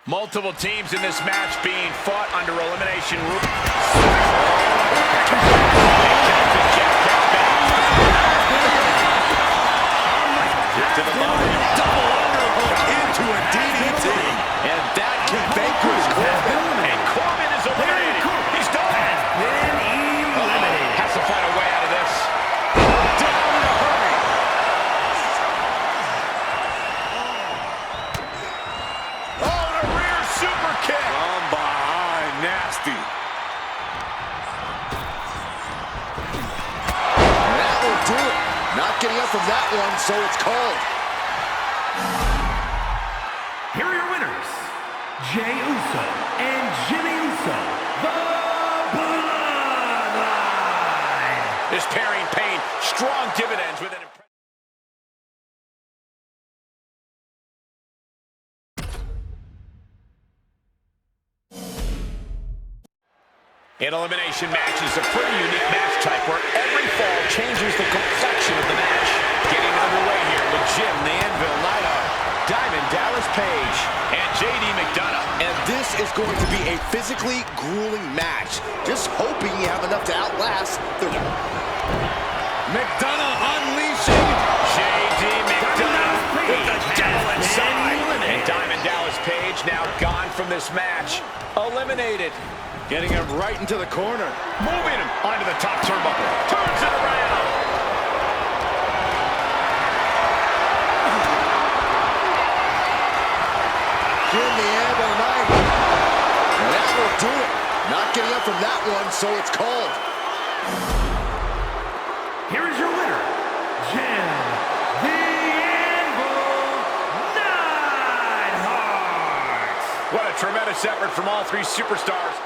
Multiple teams in this match being fought under elimination rules. To the body, double underhook into a DDT. And that can vanquish Corbin. And Corbin is eliminated. He's done. Been eliminated. Has to find a way out of this. Down in a hurry. Oh, the rear super kick. From behind, nasty. And that will do it. Not getting up from that one, so it's called. Here are your winners, Jey Uso and Jimmy Uso, the Bloodline. This pairing paid strong dividends with an An elimination match is a pretty unique match type where every fall changes the complexion of the match. Getting underway here with Jim the Anvil Neidhart, Diamond Dallas Page, and JD McDonough. And this is going to be a physically grueling match. Just hoping you have enough to outlast the... McDonough unleashing JD McDonough with the devil inside. And Diamond Dallas Page now gone from this match. Eliminated. Getting him right into the corner. Moving him onto the top turnbuckle. Turns it around. Jim the Anvil Neidhart. And that will do it. Not getting up from that one, so it's called. Here is your winner, Jim the Anvil Neidhart. What a tremendous effort from all three superstars.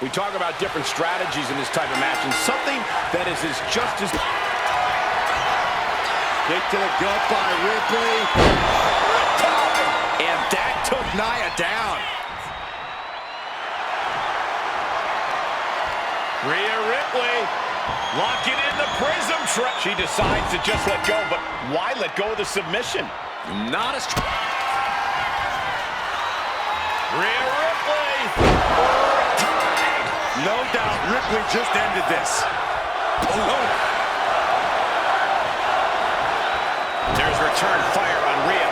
We talk about different strategies in this type of match, and something that is just as... Kick to the gut by Ripley. And that took Nia down. Rhea Ripley locking in the prism trap. She decides to just let go, but why let go of the submission? Not as... Rhea Ripley. No doubt Ripley just ended this. Oh. There's return fire on Rhea.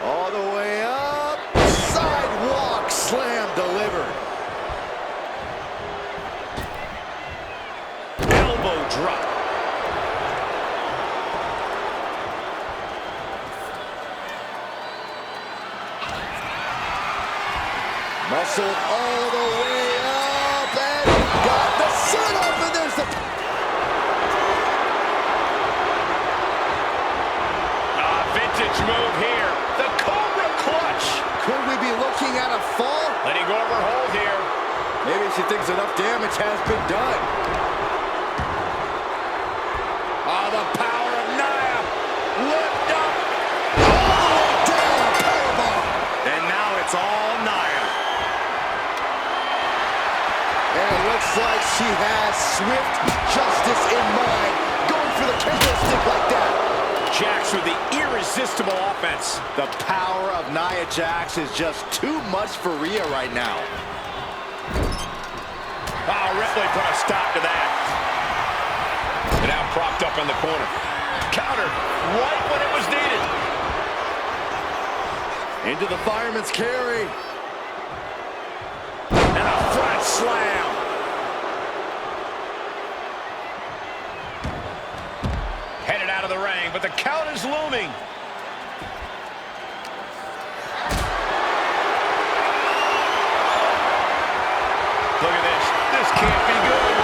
All the way up. Sidewalk slam delivered. Elbow drop. Muscle all the way up and got the set up, and there's the... Vintage move here. The Cobra Clutch. Could we be looking at a fall? Letting go of her hold here. Maybe she thinks enough damage has been done. Oh, the power of Nia. Lift up. All the way down, powerbomb. And now it's all Nia. And it looks like she has swift justice in mind, going for the candlestick like that. Jax with the irresistible offense. The power of Nia Jax is just too much for Rhea right now. Oh, Ripley put a stop to that. And now propped up in the corner. Counter right when it was needed. Into the fireman's carry. And a front slam. Headed out of the ring, but the count is looming. Look at this. This can't be good.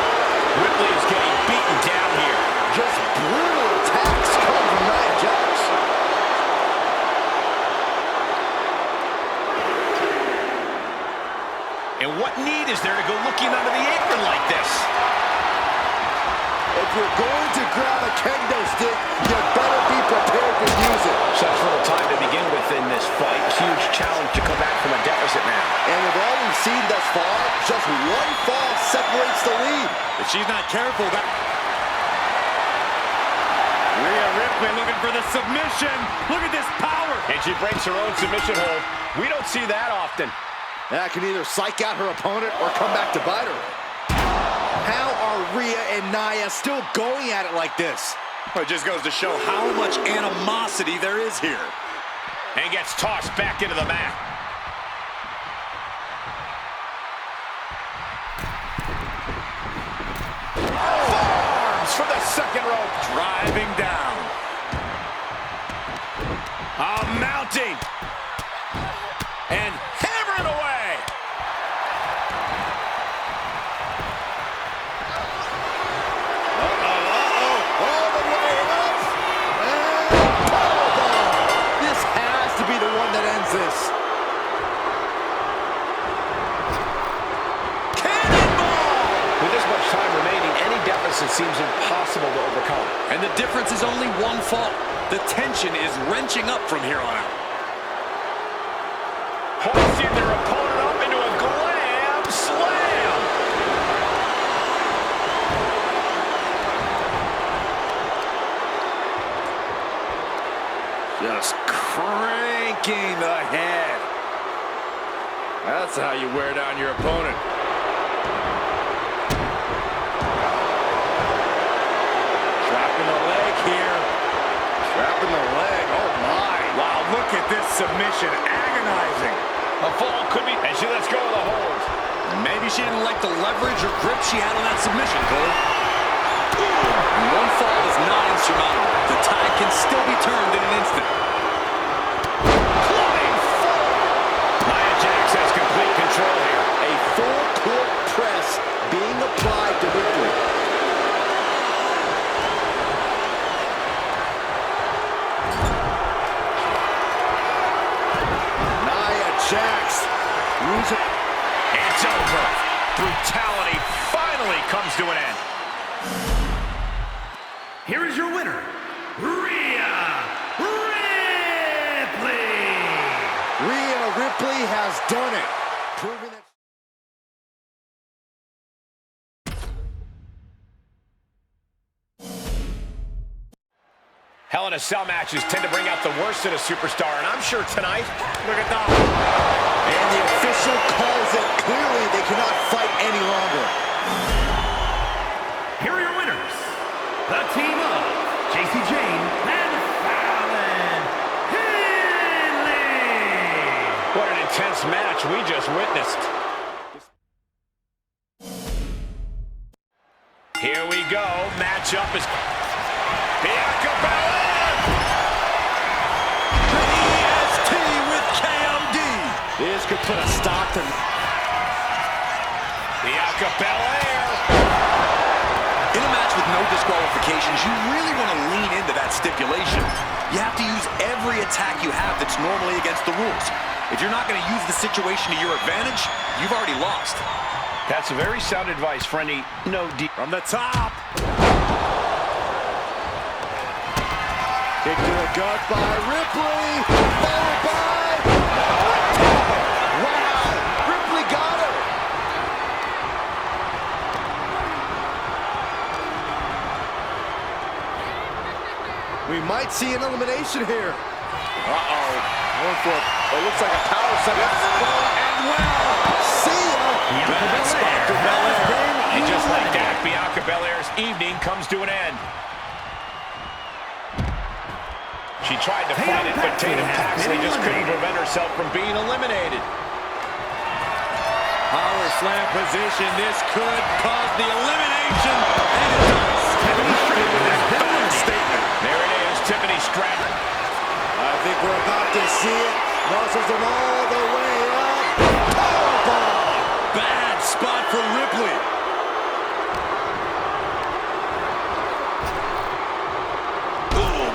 Ripley is getting beaten down here. Just brutal attacks come from Nia Jax. And what need is there to go looking under the apron like this? If you're going to grab a kendo stick, you better be prepared to use it. Such little time to begin with in this fight. Huge challenge to come back from a deficit now. And with all we've seen thus far, just one fall separates the lead. If she's not careful, that... Rhea Ripley looking for the submission. Look at this power. And she breaks her own submission hold. We don't see that often. That can either psych out her opponent or come back to bite her. How are Rhea and Nia still going at it like this? Well, it just goes to show how much animosity there is here. And gets tossed back into the mat. Forearms for the second rope. Driving down. Mounting. And hammering away. All the way up. And powerbomb. This has to be the one that ends this. Cannonball! With this much time remaining, any deficit seems impossible to overcome. And the difference is only one fall. The tension is wrenching up from here on out. Hoisting their opponent up into a glam slam. Just cranking the head. That's how you wear down your opponent. Trapping the leg here. Trapping the leg. Oh, my. Wow, look at this submission. Agonizing. A fall could be, and she lets go of the hold. Maybe she didn't like the leverage or grip she had on that submission, Cole. One fall is not insurmountable. The tide can still be turned in an instant. Flying forward. Nia Jax has complete control here. A full court press being applied to Ripley. Nia Jax. It's over. Brutality finally comes to an end. Here is your winner, Rhea Ripley. Rhea Ripley has done it. Proving that. Hell in a Cell matches tend to bring out the worst in a superstar, and I'm sure tonight, look at that. And the official calls it. Clearly, they cannot fight any longer. Here are your winners, the team of JC Jane and Fallon Henley. What an intense match we just witnessed. Here we go. Matchup is Bianca Belair. EST with KOD. This could put a stop to Bianca Belair. In a match with no disqualifications, you really want to lean into that stipulation. You have to use every attack you have that's normally against the rules. If you're not going to use the situation to your advantage, you've already lost. That's very sound advice, friendly. No deep. From the top. kick to the gut by Ripley. Followed by... Wow! Ripley got her! We might see an elimination here. Uh-oh. Going for it looks like a power set. And well. See ya! Bad spot for Belair. And just like that, Bianca Belair's evening comes to an end. She tried to fight it, but Tatum Paxley just couldn't prevent herself from being eliminated. Power slam position. This could cause the elimination. And it does. Tiffany Stratton with a bold statement. There it is, Tiffany Stratton. I think we're about to see it. Muscles them all the way up. Powerbomb! Bad spot for Ripley. Boom!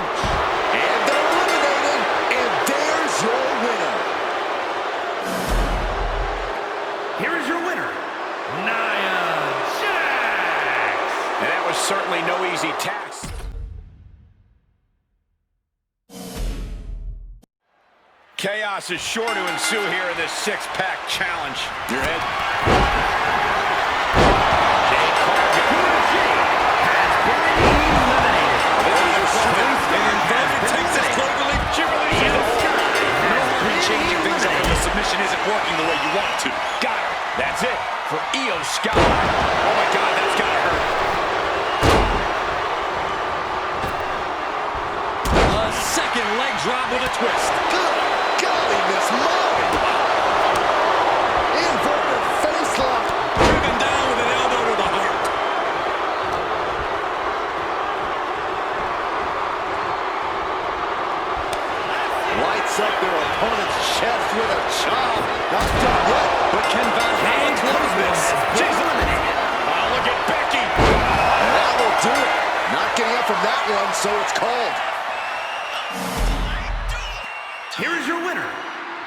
And they're eliminated. And there's your winner. Here is your winner, Nia Jax. And that was certainly no easy task. Chaos is sure to ensue here in this six-pack challenge. Your head. Jade Cargill. situation isn't working the way you want it to. Got her. That's it for Io Sky. Oh, my God, that's got to hurt. A second leg drop with a twist. Good golly, Miss Mom. Inverted face lock. Driven down with an elbow to the heart. Lights up their opponent's chest with a chop. Not done yet, but can Van Halen close this? She's eliminated. Oh, look at Becky. That will do it. Not getting up from that one, so it's called. Here is your winner,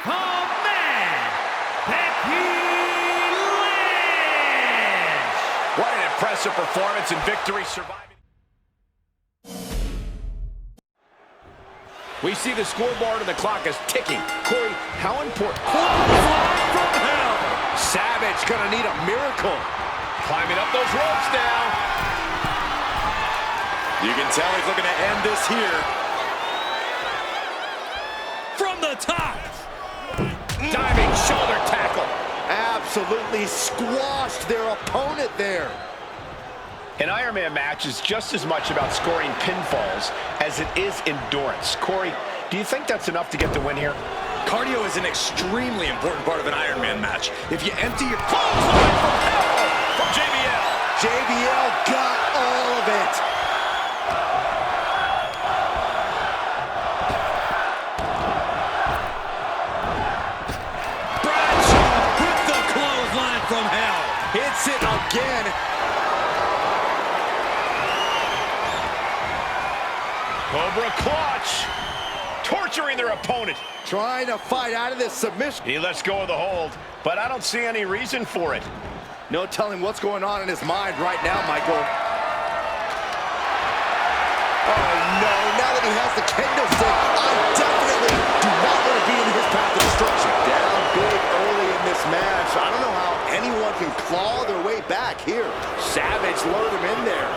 the man, Becky Lynch. What an impressive performance and victory surviving. We see the scoreboard and the clock is ticking. Corey, how important? Clothesline from hell. Savage gonna need a miracle. Climbing up those ropes now. You can tell he's looking to end this here. From the top. Diving shoulder tackle. Absolutely squashed their opponent there. An Iron Man match is just as much about scoring pinfalls as it is endurance. Corey, do you think that's enough to get the win here? Cardio is an extremely important part of an Iron Man match. If you empty your Clothesline from hell from JBL. JBL got all of it. Bradshaw with the clothesline from hell. Hits it again. Cobra clutch. Torturing their opponent. Trying to fight out of this submission. He lets go of the hold, but I don't see any reason for it. No telling what's going on in his mind right now, Michael. Oh, no. Now that he has the kendo stick, I definitely do not want to be in his path of destruction. Down big early in this match. I don't know how anyone can claw their way back here. Savage lured him in there.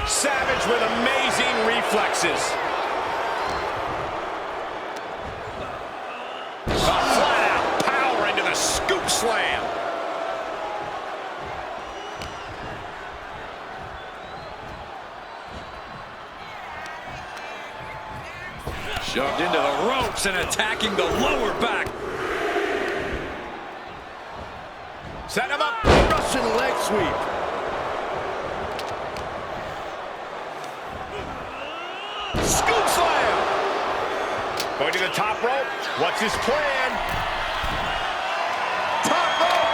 Savage with amazing reflexes. Flat out power into the scoop slam. Shoved into the ropes and attacking the lower back. Set him up. Russian leg sweep. Scoop slam. Going to the top rope. What's his plan? Top rope.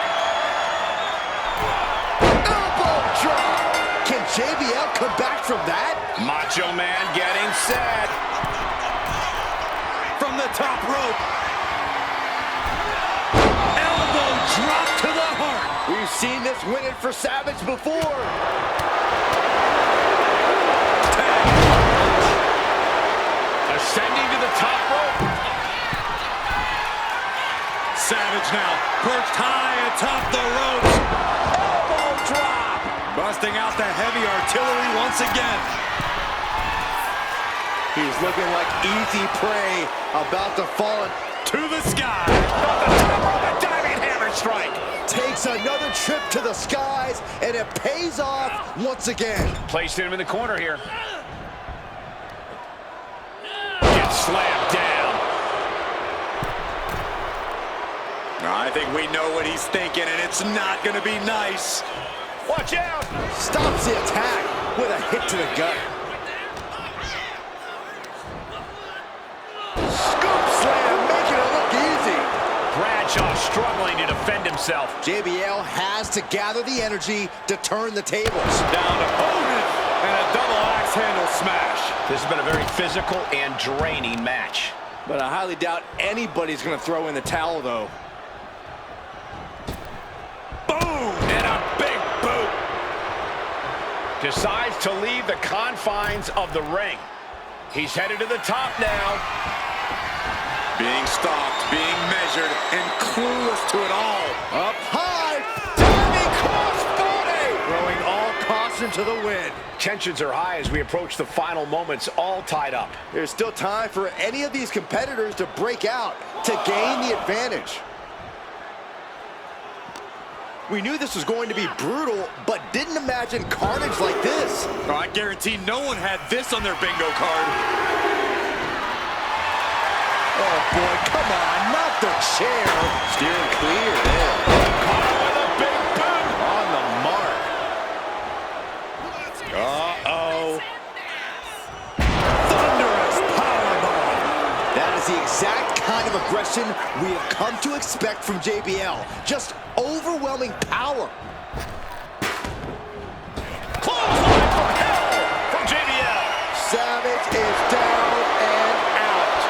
Elbow drop. Can JBL come back from that? Macho Man getting set. From the top rope. Elbow drop to the heart. We've seen this win it for Savage before. Ascending to the top rope. Savage now perched high atop the ropes. Elbow drop. Busting out the heavy artillery once again. He's looking like easy prey, about to fall To the sky. Off the top rope, a diving hammer strike. takes another trip to the skies, and it pays off once again. Placing him in the corner here. Gets slammed down. I think we know what he's thinking, and it's not going to be nice. Watch out. Stops the attack with a hit to the gut. Scoop slam, making it look easy. Bradshaw struggling to defend himself. JBL has to gather the energy to turn the tables. Down opponent and a double axe handle smash. This has been a very physical and draining match. But I highly doubt anybody's going to throw in the towel, though. Boom! And a big boot. Decides to leave the confines of the ring. He's headed to the top now. Being stalked, being measured, and clueless to it all. Up high, diving crossbody. Throwing all caution submission to the win. Tensions are high as we approach the final moments, all tied up. There's still time for any of these competitors to break out to gain the advantage. We knew this was going to be brutal, but didn't imagine carnage like this. Oh, I guarantee no one had this on their bingo card. Oh boy, come on, not the chair. Steering clear there. Caught with a big boot. On the mark. Uh-oh. Thunderous powerbomb. That is the exact kind of aggression we have come to expect from JBL. Just overwhelming power. Clothesline from hell from JBL. Savage is down and out.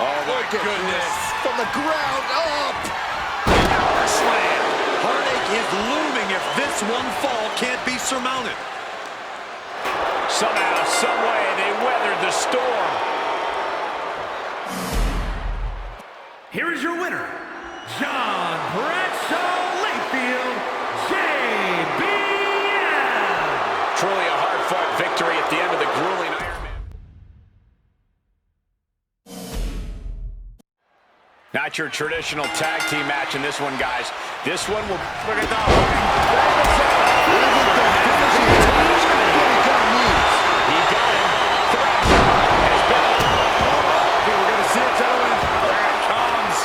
Oh, my goodness. From the ground up. Power slam. Heartache is looming if this one fall can't be surmounted. Somehow, some way, they weathered the storm. Here is your winner, John Bradshaw Layfield, JBL. Truly a hard-fought victory at the end of the grueling Iron Man. Not your traditional tag team match in this one, guys. This one will... Look at that. He got him. Has been... I think we're going to see it, gentlemen. There it comes.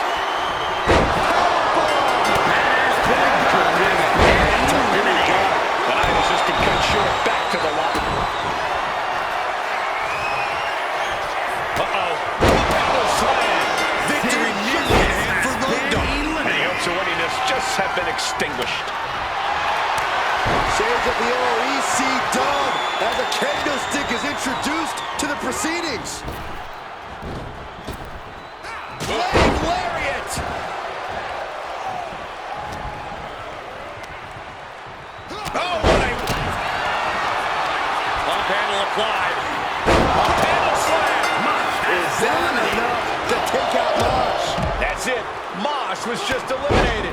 The night has just been cut short. Back to the locker. Uh-oh. Elbow slam. Victory nearly at hand for Road Dogg. Any hopes of winning this just have been extinguished. Shades of the OEC dub as a kendo stick is introduced to the proceedings. Leg lariat. Oh, what a... Pump handle applied. Pump handle slam. Is that enough to take out Mosh? That's it. Mosh was just eliminated.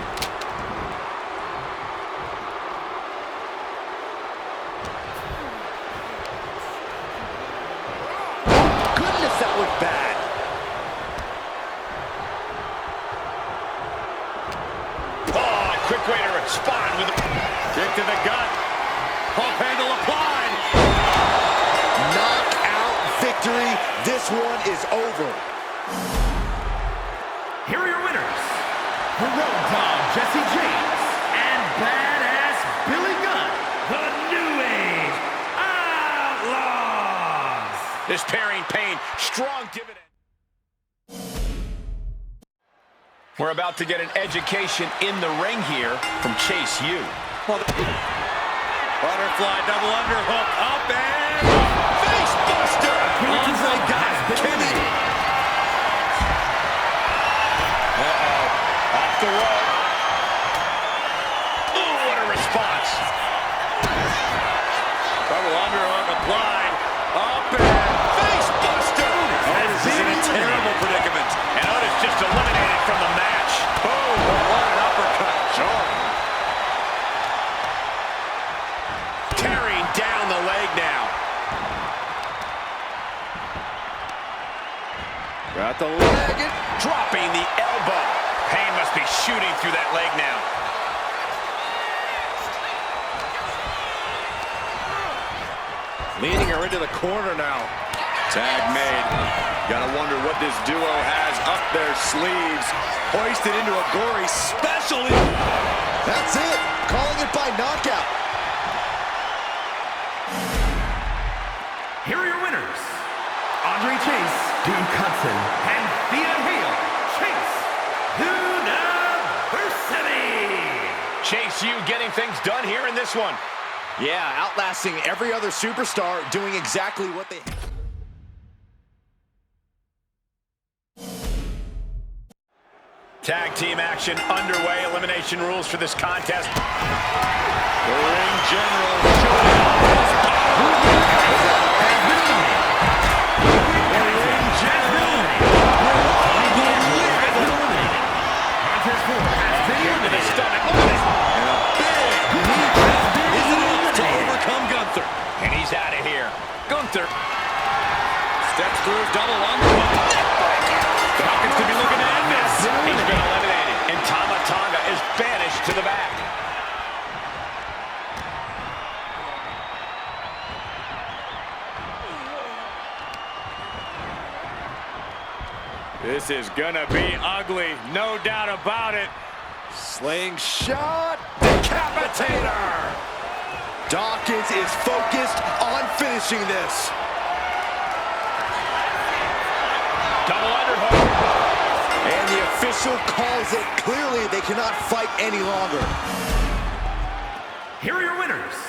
Goodness, that was bad. Oh, quick way to respond with a kick to the gut. Pump handle applied. Knockout victory. This one is over. Here are your winners, the Road Dogg Jesse James and Badass Billy Gunn, the New Age Outlaws. This pairing pain, strong dividend. We're about to get an education in the ring here from Chase U. Butterfly double underhook up and face buster. Andre got Kenny. Off the rope. Ooh, what a response. Double underhook applied. Up and face buster. Otis is in a terrible predicament. And Otis just eliminated from the match. Boom, what an uppercut. Jarring. Tearing down the leg now. Got the leg. Dropping the elbow. Pain must be shooting through that leg now. Leading her into the corner now. Tag made. Gotta wonder what this duo has up their sleeves. Hoisted into a gory special. That's it. Calling it by knockout. Here are your winners, Andre Chase, Duke Hudson, and Thea Hale. Chase University. Chase U getting things done here in this one. Yeah, outlasting every other superstar, doing exactly what they... Tag team action underway. Elimination rules for this contest. The ring general. Into the stomach. Look at this. And a big after. Steps through, double underhook. Dawkins could be looking to end this. He's been eliminated, and Tama Tonga is banished to the back. This is gonna be ugly, no doubt about it. Slingshot decapitator. Dawkins is focused on finishing this. Double underhook. And the official calls it. Clearly, they cannot fight any longer. Here are your winners,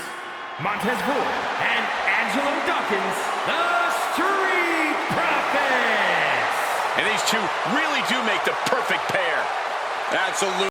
Montez Ford and Angelo Dawkins, the Street Profits. And these two really do make the perfect pair. Absolutely.